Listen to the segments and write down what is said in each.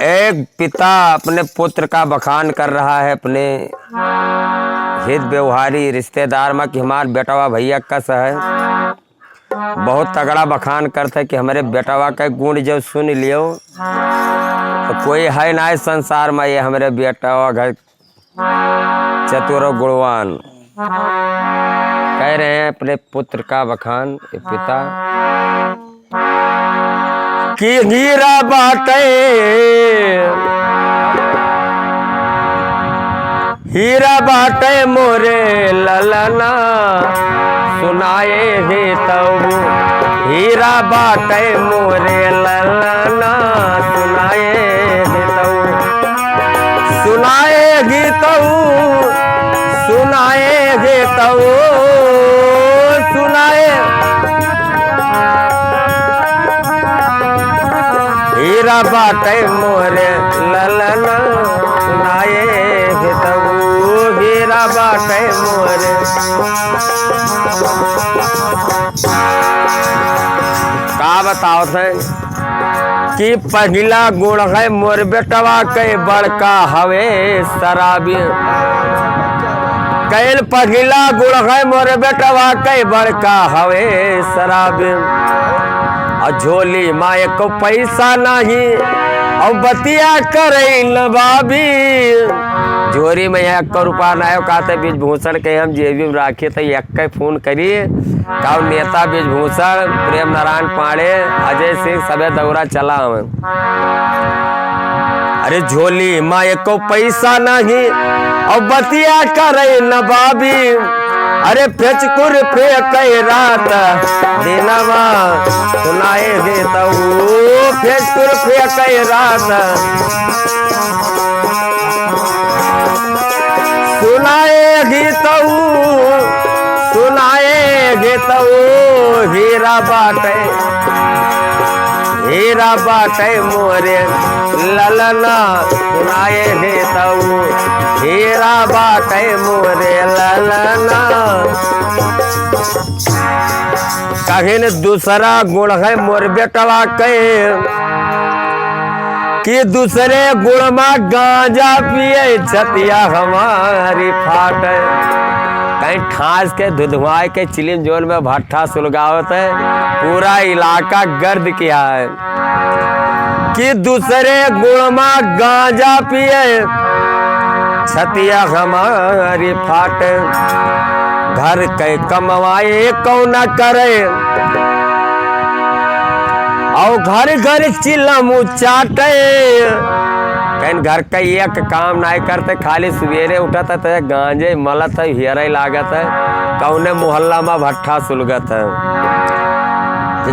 एक पिता अपने पुत्र का बखान कर रहा है अपने हित व्यवहारी रिश्तेदार में कि हमारे बेटवा भैया कस है। बहुत तगड़ा बखान करता है कि हमारे बेटवा का गुण जब सुन लियो तो कोई है ना इस संसार में ये हमारे बेटवा घर चतुर गुणवान। कह रहे हैं अपने पुत्र का बखान पिता कि हीरा बाटे हीरा बाटे मोरे ललना सुनाए हे तब हीरा बाटे मोरे ललना सुनाए हे तब सुनाए गे तब सुनाए गे तब सुनाए हीरा बाटे मोरे ललना सुनाए हे तब हीरा बाटे मोरे। का बताओ थे कि पहला गुण है मोर बेटवा के बड़का हवे शराबी। कैल पहला गुण है मोर बेटवा के बड़का हवे शराबी। झोली माए को पैसा नहीं और बतिया करे नवाबी। झोरी में 1 रुपया ना कहते बीज भूषण के हम जेबी में राखिए तो 1 फोन करिए का नेता बीज भूषण प्रेम नारायण पांडे अजय सिंह सबे दौरा चला हमें। अरे झोली माए को पैसा नहीं और बतिया करे नवाबी। अरे फेचकुर फेंक रात दिनवा सुनाए दे तऊ फेचकुर फेंक रात सुनाए गीतऊ सुनाए गीतऊ हीरा बाटे मोरे ललना सुनाए गीतऊ हीरा बाटे मोरे ललना। कहीं दूसरा गुण है मोर बेटवा के कि दूसरे गुण में गांजा पिए छतिया हमारी फाट। कहीं ठास के धुधुआए के चिलिम जोल में भट्ठा सुलगावत है पूरा इलाका गर्द किया है कि दूसरे गुण में गांजा पिए छतिया हमारी फाट। घर के कमवाए कौन करे और घर घर चिलम चाटे। कहीं घर का एक काम नहीं करते खाली सवेरे उठता है गांजे मलत है हियरे लागत है कौने मोहल्ला में भट्ठा सुलगत है।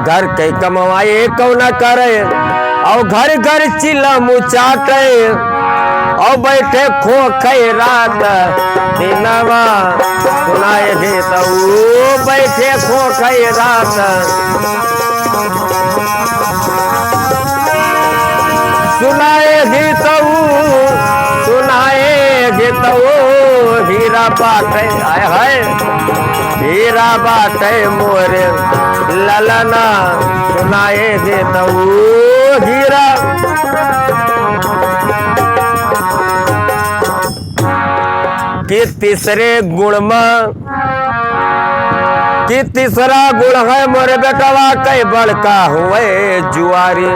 घर के कमवाए कौन करे और घर घर चिलम चाटे और बैठे खो खे रात दिनवा सुनाए दे तऊ बैठे खो खे रात सुनाए गीतऊ सुनाए गीतऊ हीरा बाटे आए हाय हीरा बाटे मोरे ललना सुनाए गीतऊ हीरा। कि तीसरे गुण में कि तीसरा गुण है मोरे बेटवा कई बड़का हुए जुआरी।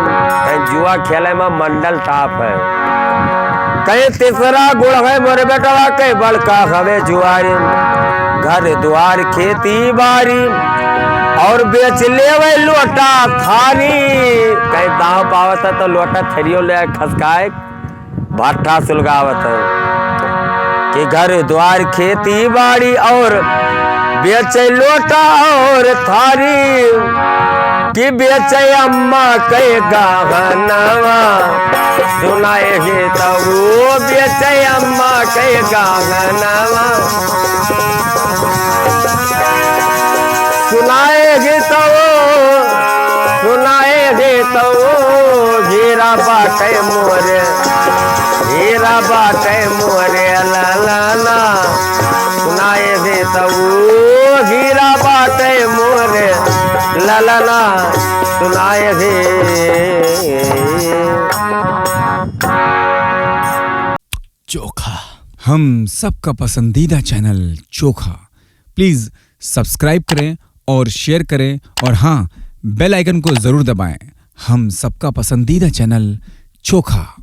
जुआ खेले में मंडल टाप है। कई तीसरा गुण है मोरे बेटवा कई बड़का हवे जुआरी। घर द्वार खेती बारी और बेच ले लोटा थारी। कहीं दाव पावत है तो लोटा थरियो ले खसकाए भट्ठा सुलगावत है कि घर द्वार खेती बाड़ी और बेचे लोटा और थारी। कि बेचे अम्मा के गहनवा सुनाए गे तब बेचे अम्मा के गहनवा सुनाए गे तब सुनाए गे तब हीरा बाटे मोरे हीरा बाटे मोरे ललना सुनाए दे तब हीरा बाटे मोरे ललना सुनाए दे। चोखा, हम सबका पसंदीदा चैनल चोखा। प्लीज सब्सक्राइब करें और शेयर करें और हाँ, बेल आइकन को जरूर दबाएं। हम सबका पसंदीदा चैनल चोखा।